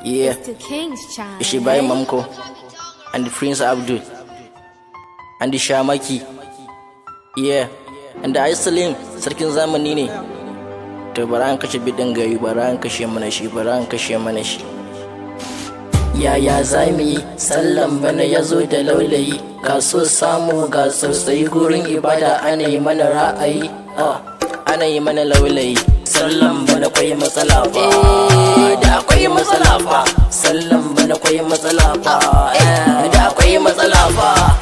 Yeah, It's the King's child. it's Mubarak Mamko and the Prince Abdul and the Shamaki. Yeah, and the Islam sarkin zamani ne. To bara an kashe bidan gari, bara an kashe mana shi, bara an kashe mana shi. Yaya zamu yi sallan bana yazo da laulayi, kaso samu ga sosai gurin ibada ana yi mana ra'ayi, ana yi mana laulayi. Sallan bana kwai matsala fa, da akwai matsala fa. Sallan bana kwai matsala fa, da akwai matsala fa.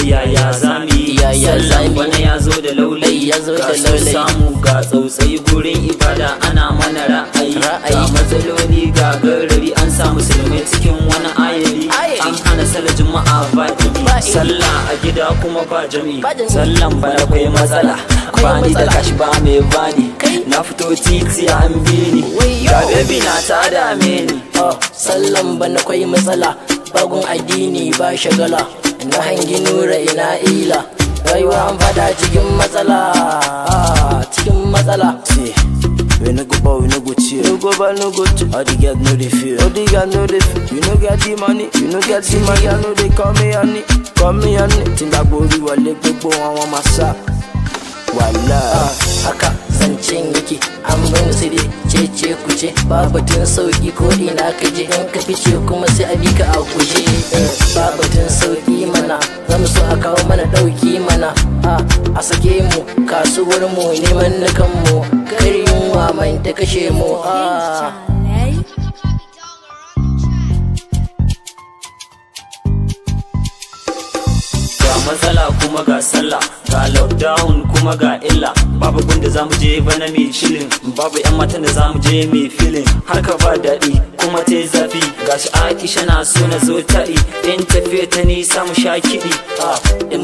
Yaya zami sallan bana ya zo da laulayi, ga samu ga tsautsayi gurin ibada ana mana ra'ayi. Ga matsaloli ga garari an sa musulmai cikin wani ayari. An hana sallar juma'a ba jami'i, sallah a gida kuma ba jami'i. Sallan bana kwai matsala, bani da kashi ba mai bani. Na fito titi an bi ni, ga baby na ta dame ni. Sallan bana kwai matsala, bagun addini ba shagala. Na hangi nura ina ila, rayuwa an fada cikin matsala, cikin matsala. We no go bow, we no go chill. No go bad, no go chill. All the girls know they feel. All the girls know they feel. You no get the money, you no get the money. I know they call me honey, call me honey. Tinda bori wale gbogbo àwọn masa. Wala. Haka zancen yake, an bani sirri cece kuce. Babatun sauki ko ina kaje, in ka fice kuma sai a bika a kuje. Babatun sauki mana, zamu so a kawo mana dauki mana. A sake mu kasuwar mu neman na kanmu, kar yunwa mai ta kashe mu. Ga matsala kuma ga sallah, ga lockdown kuma ga illa. Babu gunda zamu je bana mai shilin, babu yan matan da zamu je mai filin. Harka ba daɗi kuma ta yi zafi, gashi Aisha na so na zo taɗi. In tafiya ta nisa mu sha kiɗi.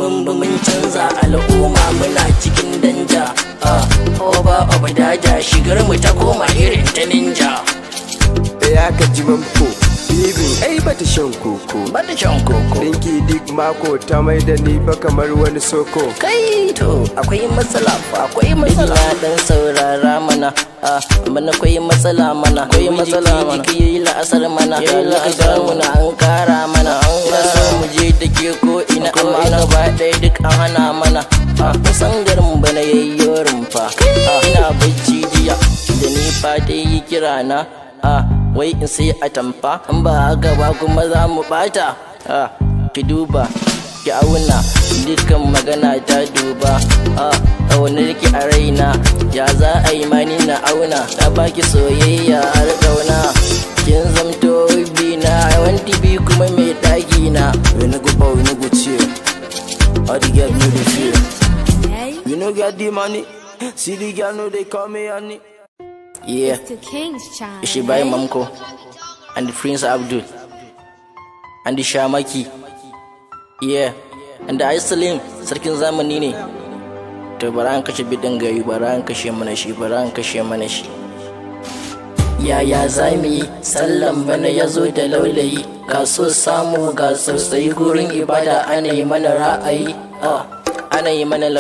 Mun canza al'umma muna cikin danja. Oba daja shigar mu ta koma irin ta ninja. Ya ka ji mamko, bibi ai bata shan koko. Bata shan koko. Dinki dik mako ta mai da ni fa kamar wani soko. Kai to akwai matsala fa, akwai matsala. Dan saurara mana, bana akwai matsala mana. Akwai matsala mana. Ki yi la'asar mana, yi la'asar mana an kara mana. Ina so mu je da ke ko ina amma gaba ɗaya duk an hana mana. Kusan garin bana yayyo rumfa. Ina bacci jiya da ni fa ta yi kira na. Wai in sai a tamfa, in ba haka ba kuma za mu bata. Ki duba ki auna dukkan magana ta duba. Ƙaunar ki a raina, ya za a yi mani na auna. Na baki soyayya har ƙauna, kin zamto bina. Wanti bi kuma mai ɗaki na. We no go bow, we no go chill. All the girls know they feel. You no get the money, see the girls know they call me honey. Yeah, It's the King's child. it's Mubarak Mamko and the Prince Abdul and the Shamaki. Yeah, and the Islam sarkin zamani ne. To bara an kashe bidan gari, bara an kashe mana shi, bara an kashe mana shi. Yaya zamu yi sallan bana yazo da laulayi, kaso samu ga sosai gurin ibada ana yi mana ra'ayi, ana yi mana